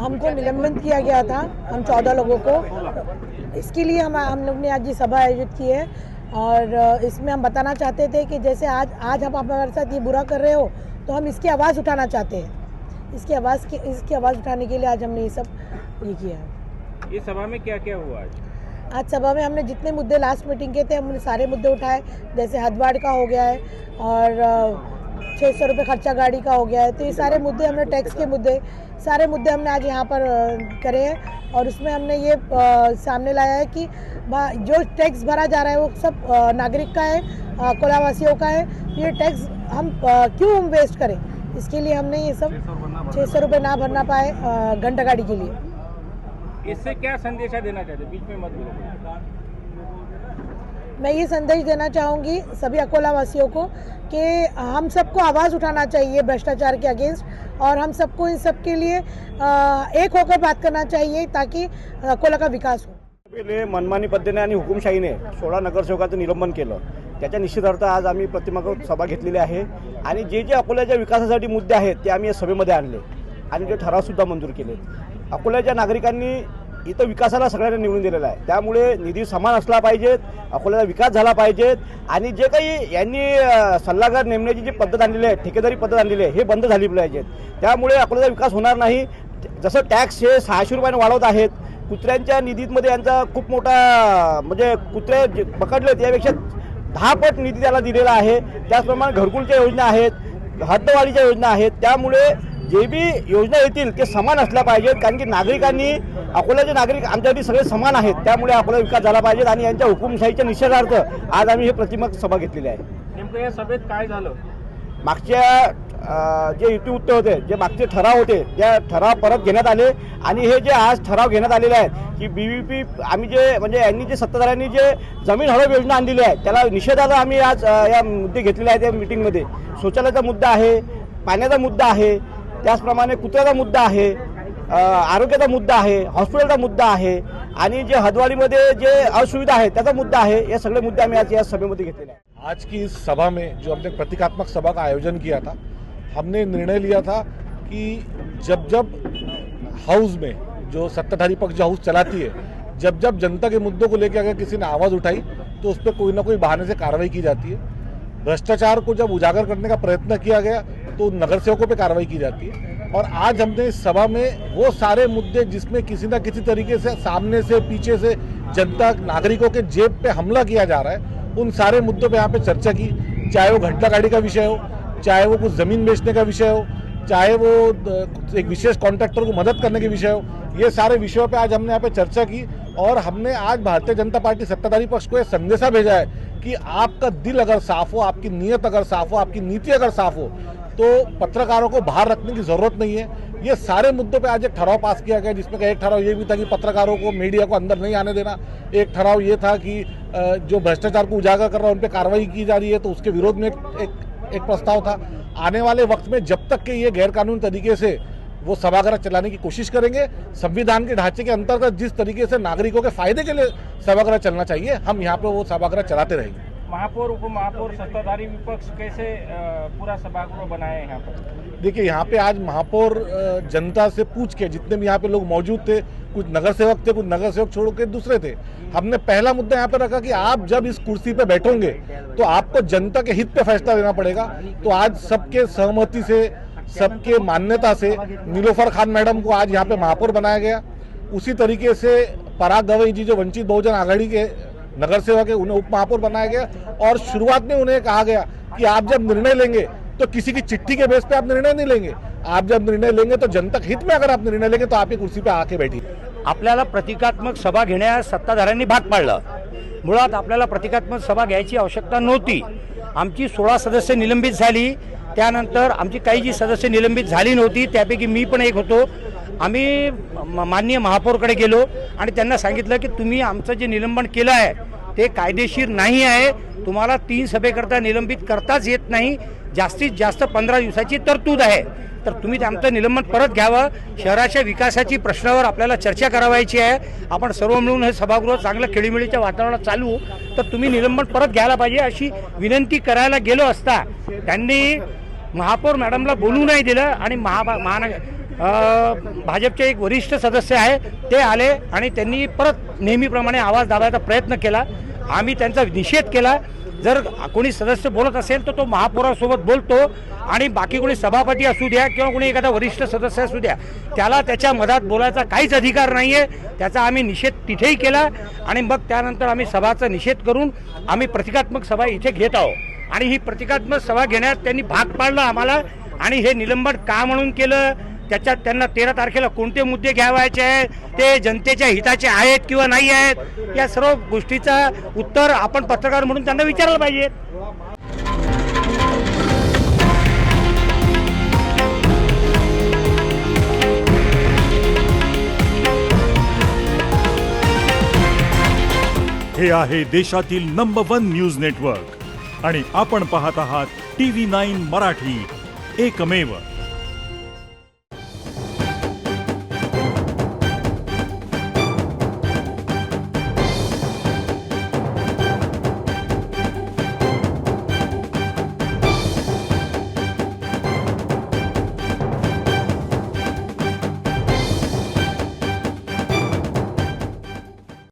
हमको निलंबित किया गया था, हम 14 लोगों को। इसके लिए हम लोग ने आज ये सभा आयोजित की है और इसमें हम बताना चाहते थे कि जैसे आज आप हमारे साथ ये बुरा कर रहे हो, तो हम इसकी आवाज़ उठाना चाहते हैं। इसकी आवाज़ उठाने के लिए आज हमने ये सब ये किया है। ये सभा में क्या क्या हुआ आज सभा में हमने जितने मुद्दे लास्ट मीटिंग के थे हमने सारे मुद्दे उठाए, जैसे हदवाड़ का हो गया है और 600 रुपये खर्चा गाड़ी का हो गया है। तो ये सारे मुद्दे हमने टैक्स के मुद्दे सारे मुद्दे हमने आज यहाँ पर करे हैं और उसमें हमने ये सामने लाया है कि जो टैक्स भरा जा रहा है वो सब नागरिक का है, कोलावासियों का है। ये टैक्स हम क्यों हम वेस्ट करें, इसके लिए हमने ये सब 600 रुपये ना भरना पाए घंटा गाड़ी के लिए। इससे क्या संदेशा देना चाहते, बीच में मत बोलो। मैं ये संदेश देना चाहूँगी सभी अकोला वासियों को कि हम सबको आवाज़ उठाना चाहिए भ्रष्टाचार के अगेंस्ट और हम सबको इन सब के लिए एक होकर बात करना चाहिए ताकि अकोला का विकास हो। पहिले मनमानी पद्धतीने आणि हुकुमशाहीने 16 नगरसेवकांचं निलंबन केलं, त्याच्या निश्चितार्थ आज आम्ही प्रतिमागत सभा घेतलेली आहे आणि जे अकोल्याच्या विकासासाठी मुद्दे आहेत ते आम्ही या सभेमध्ये आणले आणि ते ठरावसुद्धा मंजूर केले। अकोल्याच्या नागरिकांनी इथं विकासाला सगळ्यांना निवडून दिलेला आहे, त्यामुळे निधी समान असला पाहिजेत, अकोल्याचा विकास झाला पाहिजेत आणि जे काही यांनी सल्लागार नेमण्याची जी पद्धत आणलेली आहे, ठेकेदारी पद्धत आणलेली आहे, हे बंद झाली पाहिजेत। त्यामुळे अकोल्याचा विकास होणार नाही। जसं टॅक्स हे 600 रुपयाने वाढवत आहेत, कुत्र्यांच्या निधीमध्ये यांचा खूप मोठा म्हणजे कुत्रे पकडले त्यापेक्षा 10 पट निधी त्याला दिलेला आहे। त्याचप्रमाणे घरकुलच्या योजना आहेत, हद्दवाढीच्या योजना आहेत, त्यामुळे जे बी योजना येतील ते समान असल्या पाहिजेत, कारण की नागरिकांनी अकोल्याचे नागरिक आमच्यासाठी सगळे समान आहेत, त्यामुळे अकोला विकास झाला पाहिजे आणि यांच्या हुकुमशाहीच्या निषेधार्थ आज आम्ही हे प्रतिमक सभा घेतलेली आहे। नेमकं या सभेत काय झालं, मागच्या जे युती उत्तर होते, जे मागचे ठराव होते त्या ठराव परत घेण्यात आले आणि हे जे आज ठराव घेण्यात आलेले आहेत की BVP आम्ही जे म्हणजे यांनी जे सत्ताधाऱ्यांनी जे जमीन हडप योजना आणलेली आहे त्याला निषेधार्थ आम्ही आज या मुद्दे घेतलेले आहेत। या मीटिंगमध्ये शौचालयाचा मुद्दा आहे, पाण्याचा मुद्दा आहे, त्याचप्रमाणे कुत्र्याचा मुद्दा आहे, आरोग्याचा मुद्दा आहे, हॉस्पिटलचा मुद्दा आहे आणि जे हदवाडीमध्ये जे असुविधा आहे त्याचा मुद्दा आहे। ये सगळे मुद्दे आम्ही आज या सभेमध्ये घेतलेले हैं। आज की इस सभा में जो हमने प्रतीकात्मक सभा का आयोजन किया था, हमने निर्णय लिया था कि जब जब हाउस में जो सत्ताधारी पक्ष जो हाउस चलाती है, जब जब जनता के मुद्दों को लेकर अगर किसी ने आवाज़ उठाई तो उस पर कोई ना कोई बहाने से कार्रवाई की जाती है। भ्रष्टाचार को जब उजागर करने का प्रयत्न किया गया तो नगरसेवकों पे कार्रवाई की जाती है। और आज हमने इस सभा में वो सारे मुद्दे जिसमें किसी न किसी तरीके से सामने से पीछे से जनता नागरिकों के जेब पे हमला किया जा रहा है, उन सारे मुद्दों पे यहाँ पे चर्चा की। चाहे वो घंटा गाड़ी का विषय हो, चाहे वो कुछ ज़मीन बेचने का विषय हो, चाहे वो एक विशेष कॉन्ट्रैक्टर को मदद करने के विषय हो, ये सारे विषयों पे आज हमने यहाँ पे चर्चा की। और हमने आज भारतीय जनता पार्टी सत्ताधारी पक्ष को ये संदेशा भेजा है कि आपका दिल अगर साफ हो, आपकी नीयत अगर साफ हो, आपकी नीति अगर साफ हो तो पत्रकारों को बाहर रखने की जरूरत नहीं है। ये सारे मुद्दों पे आज एक ठराव पास किया गया, जिसमें एक ठराव ये भी था कि पत्रकारों को मीडिया को अंदर नहीं आने देना। एक ठराव ये था कि जो भ्रष्टाचार को उजागर कर रहा है उन पर कार्रवाई की जा रही है, तो उसके विरोध में एक प्रस्ताव था। आने वाले वक्त में जब तक कि ये गैरकानूनी तरीके से वो सभागृह चलाने की कोशिश करेंगे, संविधान के ढांचे के अंतर्गत जिस तरीके से नागरिकों के फायदे के लिए सभागृह चलना चाहिए, हम यहाँ पे वो सभागृह चलाते रहेंगे। महापौर उप महापौर सत्ताधारी विपक्ष कैसे पूरा सभागृह बनाए यहाँ पर? देखिए, यहाँ पे आज महापौर जनता से पूछ के जितने भी यहाँ पे लोग मौजूद थे, कुछ नगर सेवक थे, कुछ नगर सेवक छोड़ के दूसरे थे, हमने पहला मुद्दा यहाँ पे रखा कि आप जब इस कुर्सी पे बैठोगे तो आपको जनता के हित पे फैसला देना पड़ेगा। तो आज सबके सहमति से, सबके मान्यता से नीलोफर खान मैडम को आज यहाँ पे महापौर बनाया गया। उसी तरीके से पराग गवई जी जो वंचित बहुजन आघाड़ी के नगर सेवक है, उन्हें उप महापौर बनाया गया। और शुरुआत में उन्हें कहा गया कि आप जब निर्णय लेंगे तो किसी की चिट्ठी के बेस पे आप निर्णय नहीं लेंगे, आप जब निर्णय लेंगे तो जनता हित में अगर आप निर्णय लेंगे तो आप ही कुर्सी पे आके बैठिए। आपल्याला प्रतिकात्मक सभा घेण्यास सत्ताधाऱ्यांनी भाग पाडलं। मुळात आपल्याला प्रतिकात्मक सभा घ्यायची आवश्यकता नव्हती। आमची 16 सदस्य निलंबित झाली, त्यानंतर आमची काही जी सदस्य निलंबित झाली नव्हती त्यापैकी मी पण एक होतो। आम्ही माननीय महापौरकडे गेलो आणि त्यांना सांगितलं की तुम्ही आमचं जे निलंबन केलं आहे ते कायदेशीर नाही आहे, तुम्हाला 3 सभेकरता निलंबित करताच येत नाही, जास्तीत जास्त 15 दिवसाची तरतूद आहे, तर तुम्ही आमचं निलंबन परत घ्यावं। शहराच्या विकासाची प्रश्नावर आपल्याला चर्चा करावायची आहे, आपण सर्व मिळून हे सभागृह चांगलं खेळीमेळीच्या वातावरणात चालू, तर तुम्ही निलंबन परत घ्यायला पाहिजे अशी विनंती करायला गेलो असता त्यांनी महापौर मॅडमला बोलू नाही दिलं आणि भाजपचे एक वरिष्ठ सदस्य आहे ते आले आणि त्यांनी परत नेहमीप्रमाणे आवाज दाबायचा प्रयत्न केला. आम्ही त्यांचा निषेध केला. जर कोणी सदस्य बोलत असेल तर तो महापौरासोबत बोलतो आणि बाकी कोणी सभापती असू द्या किंवा कोणी एखादा वरिष्ठ सदस्य असू द्या, त्याला त्याच्या मधात बोलायचा काहीच अधिकार नाही आहे. त्याचा आम्ही निषेध तिथेही केला आणि मग त्यानंतर आम्ही सभाचा निषेध करून आम्ही प्रतिकात्मक सभा इथे घेत आहोत. आणि ही प्रतिकात्मक सभा घेण्यात त्यांनी भाग पाडलं आम्हाला. आणि हे निलंबन का म्हणून केलं, त्याच्यात त्यांना 13 तारखेला कोणते मुद्दे घ्यावायचे आहेत, ते जनतेच्या हिताचे आहेत किंवा नाही आहेत, या सर्व गोष्टीचा उत्तर आपण पत्रकार म्हणून त्यांना विचारायला पाहिजे. हे आहे देशातील नंबर 1 न्यूज नेटवर्क आणि आपण पाहत आहात TV9 मराठी, एकमेव.